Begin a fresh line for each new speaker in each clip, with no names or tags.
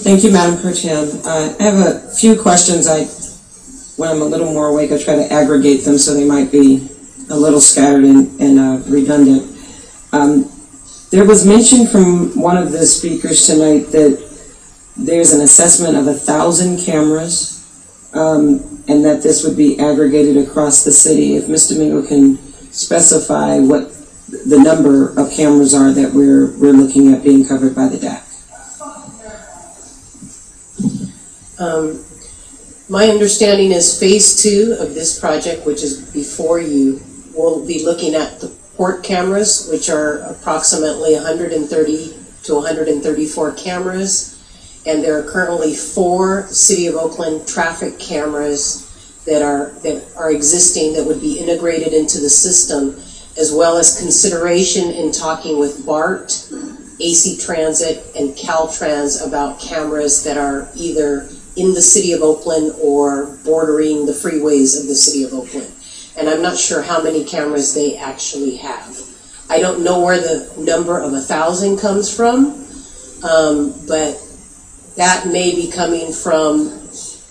Thank you, Madam Pro Tem. I have a few questions. When I'm a little more awake, I try to aggregate them so they might be a little scattered and redundant. There was mention from one of the speakers tonight that there's an assessment of 1,000 cameras and that this would be aggregated across the city. If Mr. Mingo can specify what the number of cameras are that we're looking at being covered by the DAC.
My understanding is phase 2 of this project, which is before you, will be looking at the port cameras, which are approximately 130 to 134 cameras. And there are currently 4 City of Oakland traffic cameras that are existing that would be integrated into the system, as well as consideration in talking with BART, AC Transit, and Caltrans about cameras that are either in the City of Oakland or bordering the freeways of the City of Oakland. And I'm not sure how many cameras they actually have. I don't know where the number of 1,000 comes from, but that may be coming from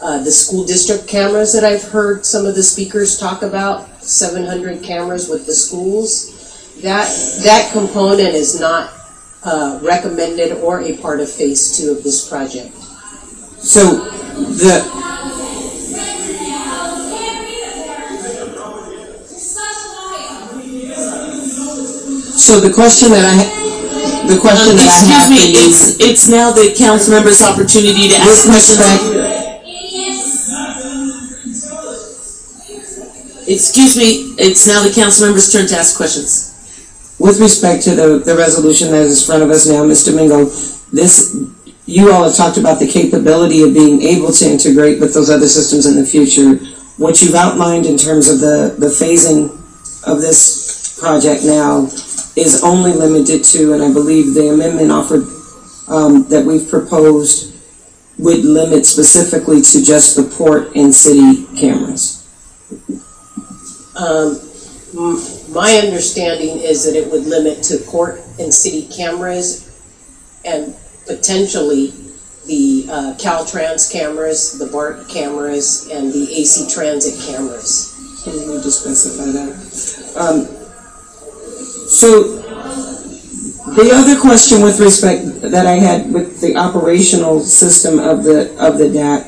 the school district cameras that I've heard some of the speakers talk about, 700 cameras with the schools. That component is not recommended or a part of phase 2 of this project.
So the question that I have for you,
it's now the council member's opportunity to ask questions. Excuse me, it's now the council member's turn to ask questions.
With respect to the resolution that is in front of us now, Mr. Mingo, you all have talked about the capability of being able to integrate with those other systems in the future. What you've outlined in terms of the phasing of this project now is only limited to, and I believe the amendment offered that we've proposed would limit specifically to just the port and city cameras.
My understanding is that it would limit to port and city cameras and potentially the Caltrans cameras, the BART cameras, and the AC Transit cameras.
Can you just specify that? So the other question with respect that I had with the operational system of the DAC,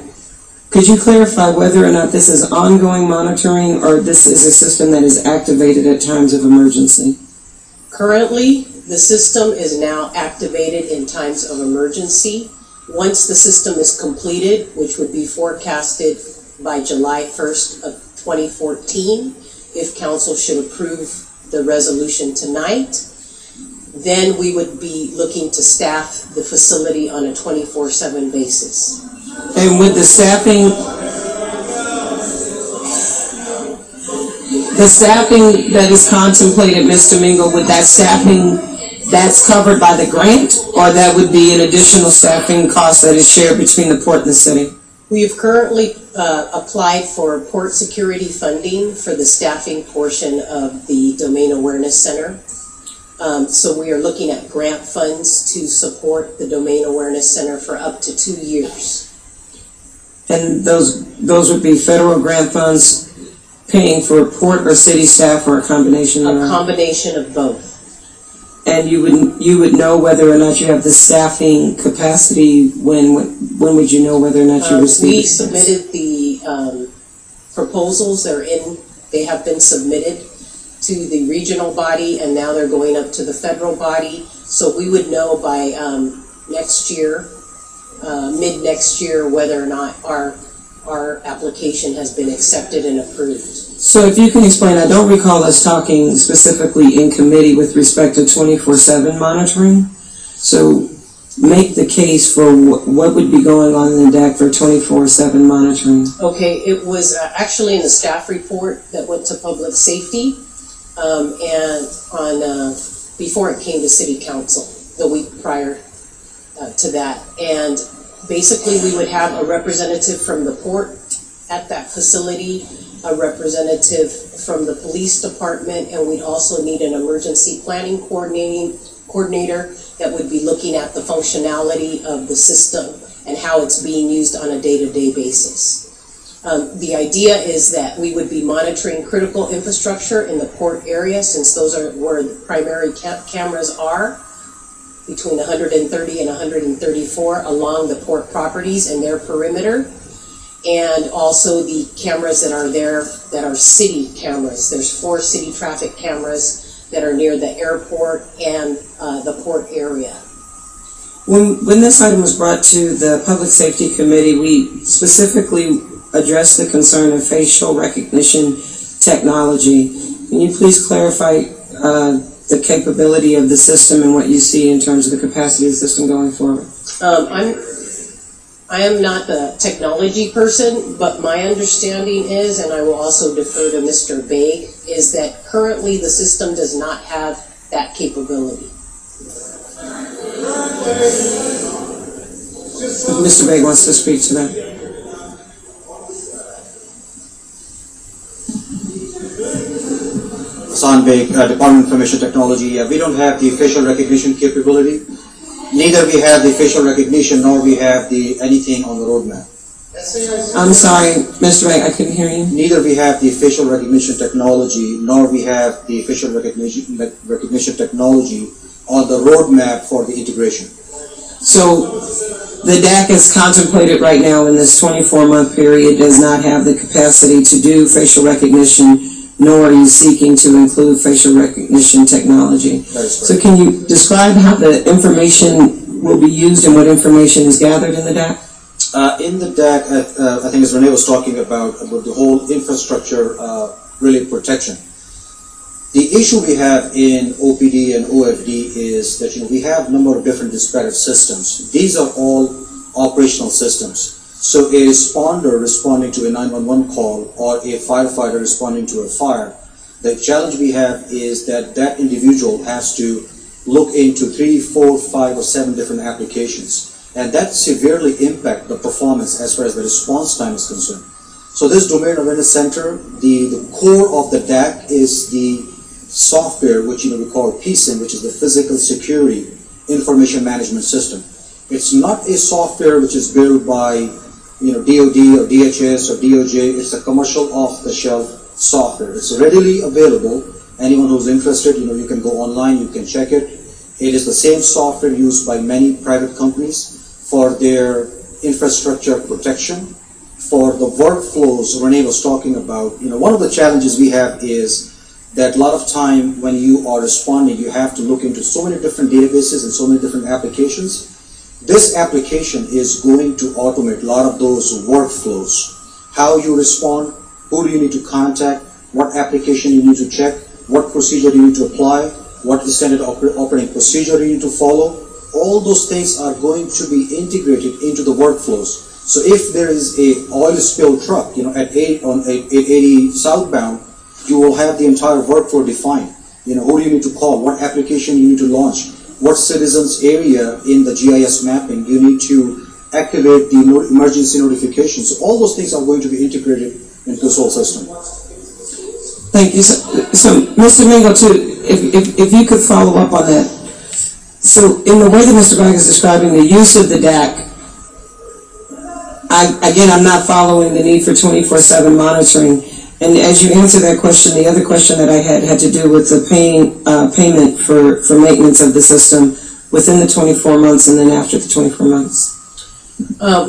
could you clarify whether or not this is ongoing monitoring or this is a system that is activated at times of emergency?
Currently, the system is now activated in times of emergency. Once the system is completed, which would be forecasted by July 1st of 2014, if council should approve the resolution tonight, then we would be looking to staff the facility on a 24/7 basis.
And with the staffing that is contemplated, Mr. Mingo, with that staffing, that's covered by the grant, or that would be an additional staffing cost that is shared between the port and the city?
We have currently applied for port security funding for the staffing portion of the Domain Awareness Center. So we are looking at grant funds to support the Domain Awareness Center for up to 2 years.
And those would be federal grant funds paying for port or city staff, or a combination of?
A combination of both.
And you would know whether or not you have the staffing capacity. When would you know whether or not you received?
We submitted the proposals. They have been submitted to the regional body, and now they're going up to the federal body. So we would know by next year, mid next year, whether or not our application has been accepted and approved.
So if you can explain, I don't recall us talking specifically in committee with respect to 24/7 monitoring. So make the case for what would be going on in the DAC for 24/7 monitoring.
Okay, it was actually in the staff report that went to public safety and before it came to city council the week prior to that. And basically we would have a representative from the port at that facility, a representative from the police department, and we'd also need an emergency planning coordinator that would be looking at the functionality of the system and how it's being used on a day-to-day basis. The idea is that we would be monitoring critical infrastructure in the port area, since those are where the primary cameras are, between 130 and 134 along the port properties and their perimeter, and also the cameras that are there that are city cameras. There's 4 city traffic cameras that are near the airport and the port area.
When this item was brought to the Public Safety Committee, we specifically addressed the concern of facial recognition technology. Can you please clarify the capability of the system and what you see in terms of the capacity of the system going forward?
I am not the technology person, but my understanding is, and I will also defer to Mr. Baig, is that currently the system does not have that capability.
Mr. Baig wants to speak to that.
Hassan Baig, Department of Information Technology. We don't have the facial recognition capability. Neither we have the facial recognition nor we have anything on the roadmap.
I'm sorry, Mr. Baig, I couldn't hear you.
Neither we have the facial recognition technology nor we have the facial recognition technology on the roadmap for the integration.
So the DAC is contemplated right now in this 24-month period does not have the capacity to do facial recognition, nor are you seeking to include facial recognition technology. So can you describe how the information will be used and what information is gathered in the DAC?
In the DAC, I think as Renee was talking about the whole infrastructure really protection. The issue we have in OPD and OFD is that we have a number of different disparate systems. These are all operational systems. So a responder responding to a 911 call or a firefighter responding to a fire, the challenge we have is that that individual has to look into 3, 4, 5, or 7 different applications. And that severely impacts the performance as far as the response time is concerned. So this Domain Awareness Center, the core of the DAC is the software which we call PSIM, which is the Physical Security Information Management System. It's not a software which is built by DOD or DHS or DOJ. It's a commercial off-the-shelf software. It's readily available. Anyone who's interested, you can go online, you can check it. It is the same software used by many private companies for their infrastructure protection, for the workflows Renee was talking about. One of the challenges we have is that a lot of time when you are responding, you have to look into so many different databases and so many different applications. This application is going to automate a lot of those workflows. How you respond, who do you need to contact, what application you need to check, what procedure you need to apply, what is standard operating procedure you need to follow. All those things are going to be integrated into the workflows. So if there is a oil spill truck, at 880 southbound, you will have the entire workflow defined. Who do you need to call, what application you need to launch, what citizens area in the GIS mapping you need to activate the emergency notifications. So all those things are going to be integrated into this whole system.
Thank you. So Mr. Mingo, too, if you could follow up on that. So in the way that Mr. Baig is describing the use of the DAC, I'm not following the need for 24/7 monitoring. And as you answer that question, the other question that I had to do with the payment for maintenance of the system within the 24 months and then after the 24 months.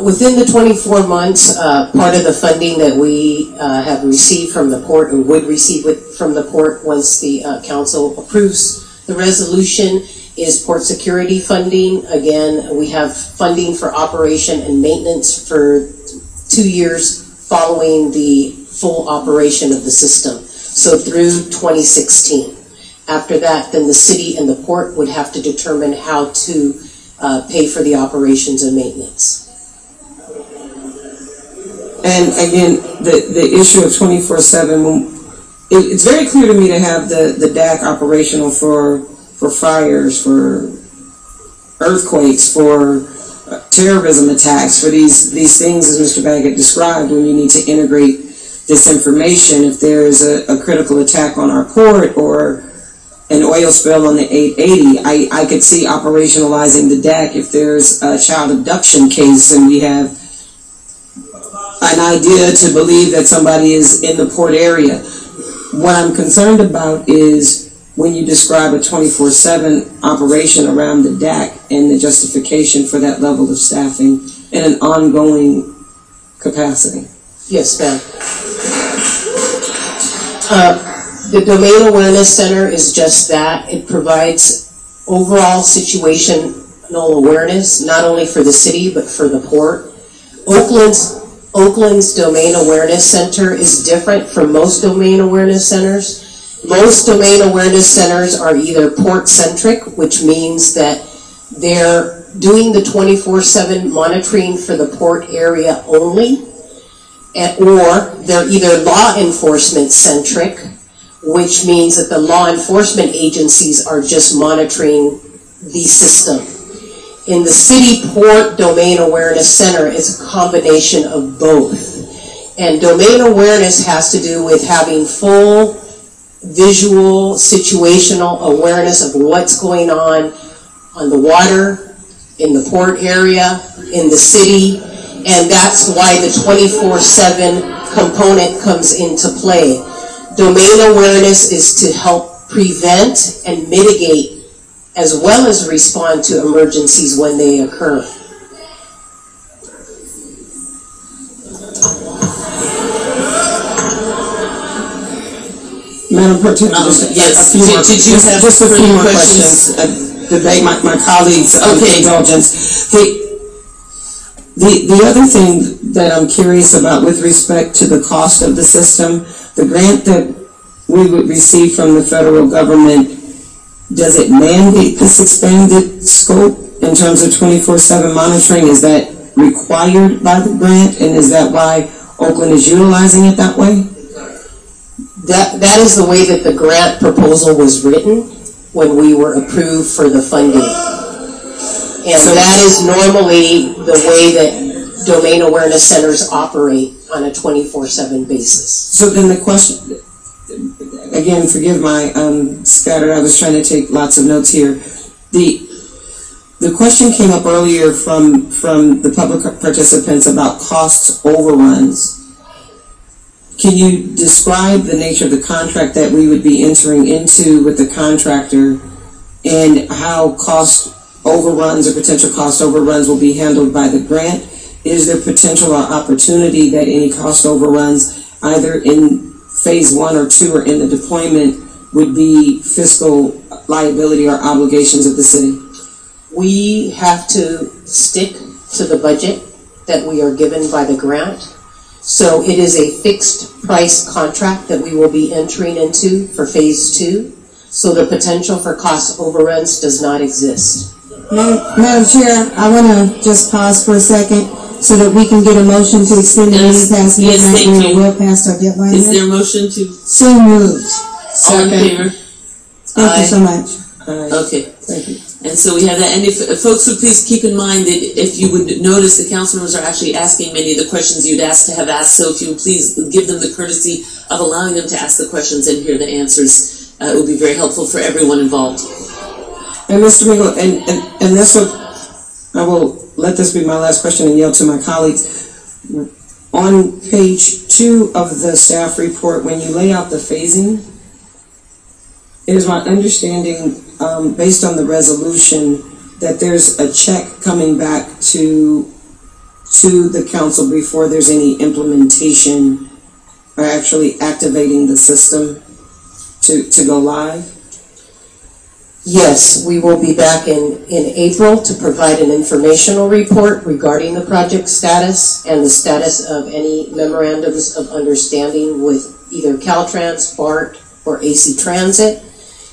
Within the 24 months, part of the funding that we have received from the port, or would receive from the port once the council approves the resolution, is port security funding. Again, we have funding for operation and maintenance for 2 years following the full operation of the system, so through 2016. After that, then the city and the port would have to determine how to pay for the operations and maintenance.
And again, the issue of 24/7, it's very clear to me to have the DAC operational for fires, for earthquakes, for terrorism attacks, for these things, as Mr. Baggett described, when you need to integrate this information if there is a critical attack on our port or an oil spill on the 880, I could see operationalizing the deck if there's a child abduction case and we have an idea to believe that somebody is in the port area. What I'm concerned about is when you describe a 24/7 operation around the deck and the justification for that level of staffing in an ongoing capacity.
Yes, ma'am. The Domain Awareness Center is just that. It provides overall situational awareness, not only for the city, but for the port. Oakland's Domain Awareness Center is different from most Domain Awareness Centers. Most Domain Awareness Centers are either port-centric, which means that they're doing the 24/7 monitoring for the port area only, or they're either law enforcement-centric, which means that the law enforcement agencies are just monitoring the system. In the City Port Domain Awareness Center, it's a combination of both. And domain awareness has to do with having full visual, situational awareness of what's going on the water, in the port area, in the city, and that's why the 24/7 component comes into play. Domain awareness is to help prevent and mitigate as well as respond to emergencies when they occur.
Madam Pro Tem,
yes.
Did you have just a few more
questions?
To beg my colleagues' indulgence. The other thing that I'm curious about with respect to the cost of the system, the grant that we would receive from the federal government, does it mandate this expanded scope in terms of 24/7 monitoring? Is that required by the grant, and is that why Oakland is utilizing it that way?
That is the way that the grant proposal was written when we were approved for the funding. And so that is normally the way that domain awareness centers operate on a 24/7 basis.
So then the question, again, forgive my scattered, I was trying to take lots of notes here. The question came up earlier from the public participants about cost overruns. Can you describe the nature of the contract that we would be entering into with the contractor and how cost overruns or potential cost overruns will be handled by the grant? Is there potential or opportunity that any cost overruns, either in phase 1 or 2 or in the deployment, would be fiscal liability or obligations of the city?
We have to stick to the budget that we are given by the grant. So it is a fixed price contract that we will be entering into for phase 2. So the potential for cost overruns does not exist.
Madam Chair, I want to just pause for a second so that we can get a motion to extend the meeting past midnight. We are well past our deadline.
Is there a motion to?
So moved.
All in favor?
Thank you so much.
Okay.
Thank you.
And so we have that, and if folks would please keep in mind that if you would notice the council members are actually asking many of the questions you'd asked to have asked, so if you would please give them the courtesy of allowing them to ask the questions and hear the answers, it would be very helpful for everyone involved.
And Mr. Mingle, and this will, I will let this be my last question and yield to my colleagues. On page 2 of the staff report, when you lay out the phasing, it is my understanding, based on the resolution, that there's a check coming back to the council before there's any implementation or actually activating the system to go live.
Yes, we will be back in April to provide an informational report regarding the project status and the status of any memorandums of understanding with either Caltrans, BART, or AC Transit.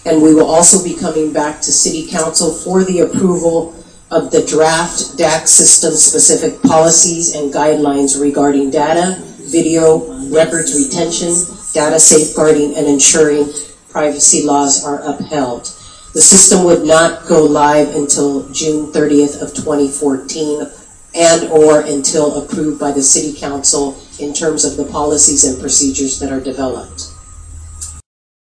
And we will also be coming back to City Council for the approval of the draft DAC system specific policies and guidelines regarding data, video, records retention, data safeguarding, and ensuring privacy laws are upheld. The system would not go live until June 30th of 2014 and or until approved by the City Council in terms of the policies and procedures that are developed.